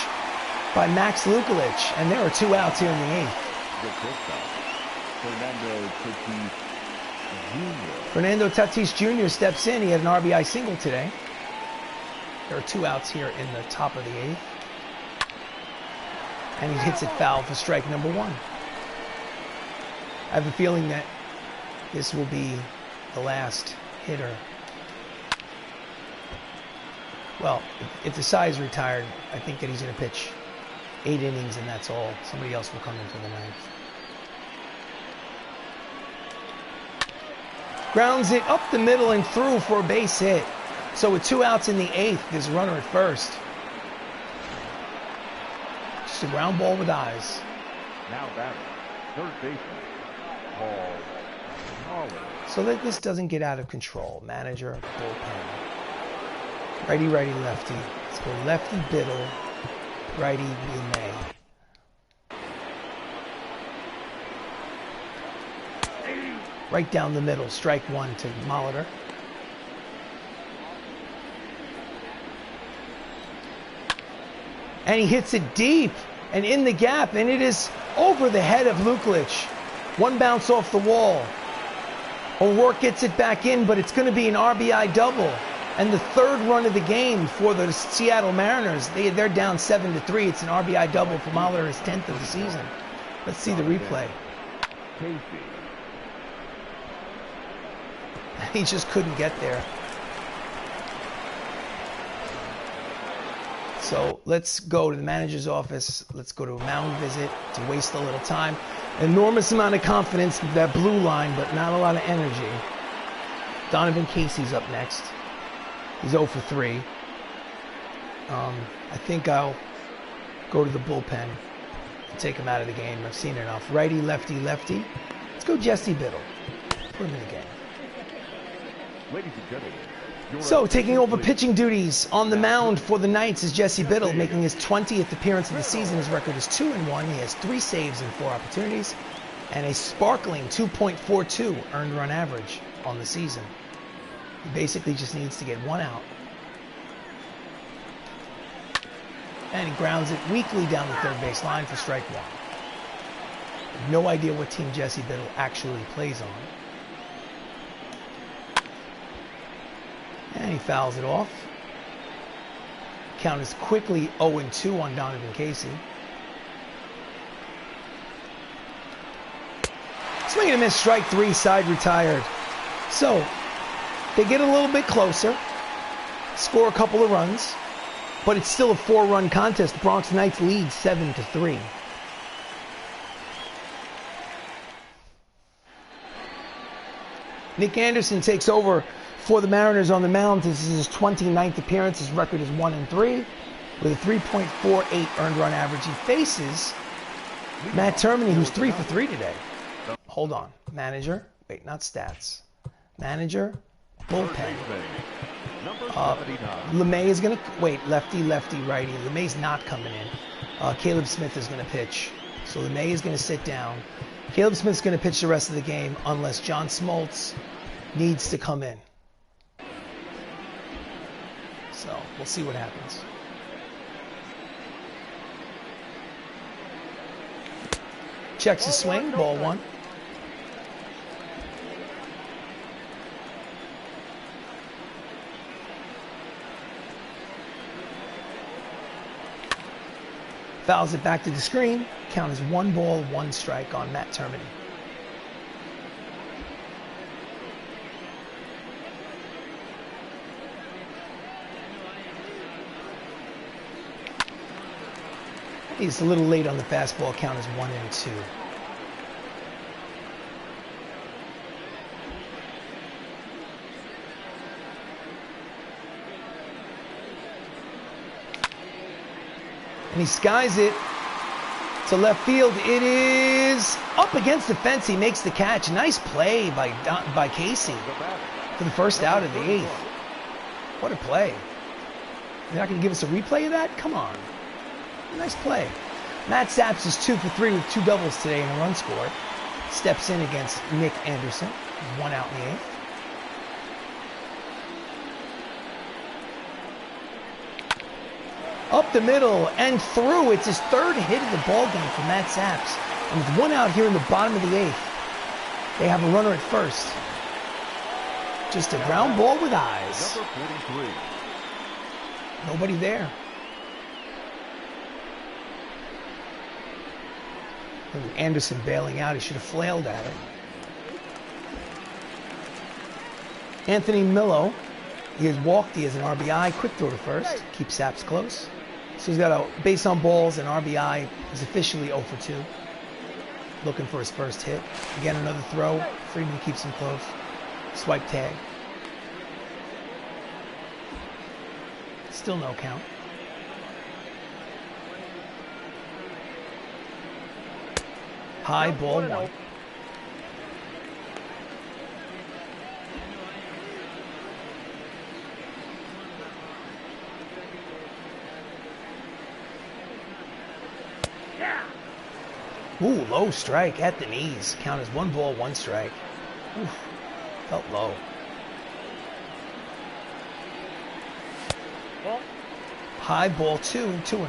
by Max Luklitch. And there are 2 outs here in the 8th. Fernando Tatis Jr. steps in. He had an RBI single today. There are 2 outs here in the top of the 8th. And he hits it foul for strike number 1. I have a feeling that this will be the last hitter. Well, if the side's retired, I think that he's going to pitch 8 innings and that's all. Somebody else will come in for the 9th. Grounds it up the middle and through for a base hit. So with 2 outs in the 8th, there's a runner at first. Just a ground ball with eyes.
Now batting, third baseman, Paul Collins.
So that this doesn't get out of control. Manager, bullpen. Righty, righty, lefty. Let's go lefty, Biddle. Righty, LeMay. Right down the middle, strike 1 to Molitor. And he hits it deep and in the gap, and it is over the head of Luklitch. 1 bounce off the wall. O'Rourke gets it back in, but it's going to be an RBI double. And the 3rd run of the game for the Seattle Mariners. They're down 7-3. It's an RBI double for Molitor, his 10th of the season. Let's see the replay. He just couldn't get there. So let's go to the manager's office. Let's go to a mound visit to waste a little time. Enormous amount of confidence with that blue line, but not a lot of energy. Donovan Casey's up next. He's 0 for 3. I think I'll go to the bullpen and take him out of the game. I've seen enough. Righty, lefty, lefty. Let's go Jesse Biddle. Put him in the game.
Ladies and gentlemen,
so taking over pitching duties on the mound for the Knights is Jesse Biddle, making his 20th appearance of the season. His record is 2-1. He has 3 saves in 4 opportunities and a sparkling 2.42 earned run average on the season. He basically just needs to get 1 out. And he grounds it weakly down the 3rd base line for strike 1. No idea what team Jesse Biddle actually plays on. And he fouls it off. Count is quickly 0-2 on Donovan Casey. Swing and a miss, strike 3, side retired. So they get a little bit closer, score a couple of runs, but it's still a 4-run contest. Bronx Knights lead 7-3. Nick Anderson takes over for the Mariners on the mound. This is his 29th appearance. His record is 1-3 with a 3.48 earned run average. He faces Matt Termini, who's 3 for 3 today. Hold on. Manager. Wait, not stats. Manager. Bullpen. LeMay is going to... Wait, lefty, lefty, righty. LeMay's not coming in. Caleb Smith is going to pitch. So LeMay is going to sit down. Caleb Smith's going to pitch the rest of the game unless John Smoltz needs to come in. So we'll see what happens. Checks the swing, ball one. Fouls it back to the screen. Count is 1 ball, 1 strike on Matt Termini. He's a little late on the fastball. Count is 1-2. And he skies it to left field. It is up against the fence. He makes the catch. Nice play by Casey for the first out of the 8th. What a play. You're not going to give us a replay of that? Come on. Nice play. Matt Saps is 2 for 3 with 2 doubles today and a run scored. Steps in against Nick Anderson. 1 out in the 8th. Up the middle and through. It's his 3rd hit of the ball game for Matt Saps. And with 1 out here in the bottom of the 8th, they have a runner at first. Just a ground ball with eyes.
Number 43.
Nobody there. Anderson bailing out. He should have flailed at it. Anthony Millo. He has walked. He has an RBI. Quick throw to first. Keeps Saps close. So he's got a base on balls and RBI. He's officially 0 for 2. Looking for his first hit. Again, another throw. Freeman keeps him close. Swipe tag. Still no count. High ball 1. Ooh, low strike at the knees. Count as 1 ball, 1 strike. Oof, felt low. High ball 2, 2-1.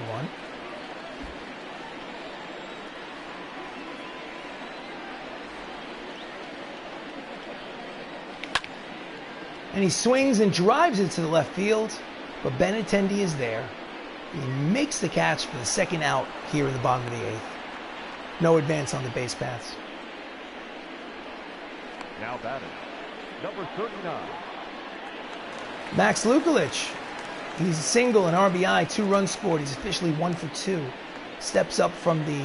And he swings and drives it to the left field, but Benintendi is there. He makes the catch for the 2nd out here in the bottom of the 8th. No advance on the base paths.
Now batting, number 39.
Max Luklitch. He's a single, an RBI, 2 runs scored. He's officially 1 for 2. Steps up from the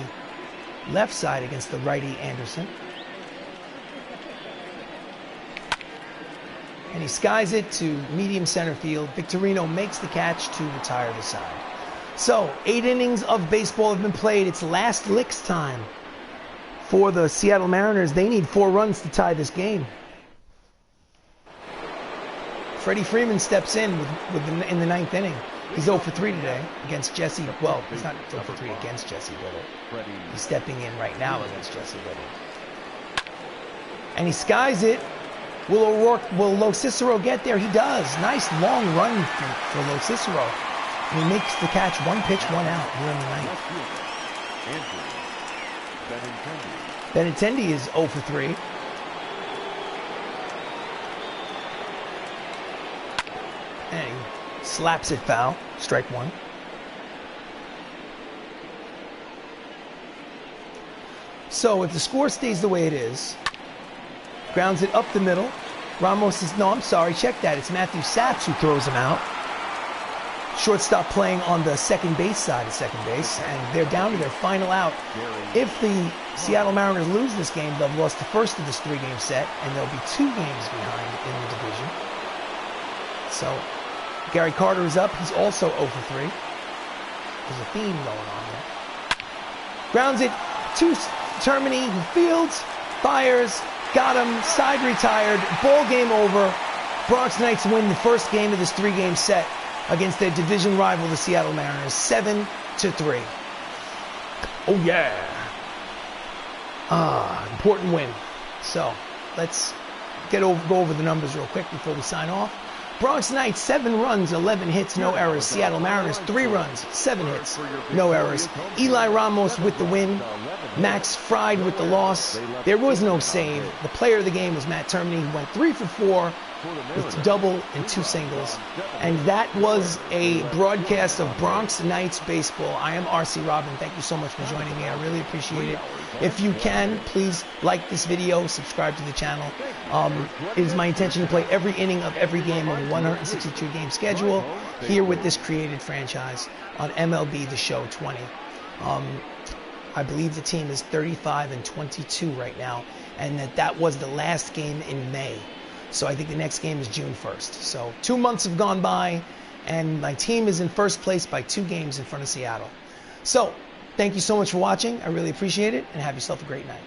left side against the righty Anderson. And he skies it to medium center field. Victorino makes the catch to retire the side. So, 8 innings of baseball have been played. It's last licks time for the Seattle Mariners. They need 4 runs to tie this game. Freddie Freeman steps in in the 9th inning. He's 0 for 3 today against Jesse. Well, he's not 0 for 3 against Jesse Biddle. He's stepping in right now against Jesse Biddle. And he skies it. Will Lo Cicero get there? He does. Nice long run for Lo Cicero. And he makes the catch. 1 pitch, 1 out here in the 9th. Benintendi is 0 for 3. And he slaps it foul. Strike 1. So if the score stays the way it is, grounds it up the middle. Ramos is, no, I'm sorry, check that. It's Matthew Saps who throws him out. Shortstop playing on the second base side of second base, and they're down to their final out. If the Seattle Mariners lose this game, they'll have lost the first of this 3-game set, and they'll be 2 games behind in the division. So Gary Carter is up. He's also 0 for 3. There's a theme going on there. Grounds it to Termini, who fields, fires, got him, side retired, ball game over. Bronx Knights win the first game of this 3-game set against their division rival, the Seattle Mariners, 7-3. Oh yeah. Important win. So let's go over the numbers real quick before we sign off. Bronx Knights, 7 runs, 11 hits, no errors. Seattle Mariners, 3 runs, 7 hits, no errors. Eli Ramos with the win. Max Fried with the loss. There was no save. The player of the game was Matt Termini, who went 3 for 4 with a double and 2 singles. And that was a broadcast of Bronx Knights baseball. I am RC Robbin. Thank you so much for joining me. I really appreciate it. If you can, please like this video, subscribe to the channel. It is my intention to play every inning of every game of a 162 game schedule here with this created franchise on MLB The Show 20. I believe the team is 35-22 right now, and that was the last game in May. So I think the next game is June 1st. So 2 months have gone by, and my team is in first place by 2 games in front of Seattle. So thank you so much for watching. I really appreciate it, and have yourself a great night.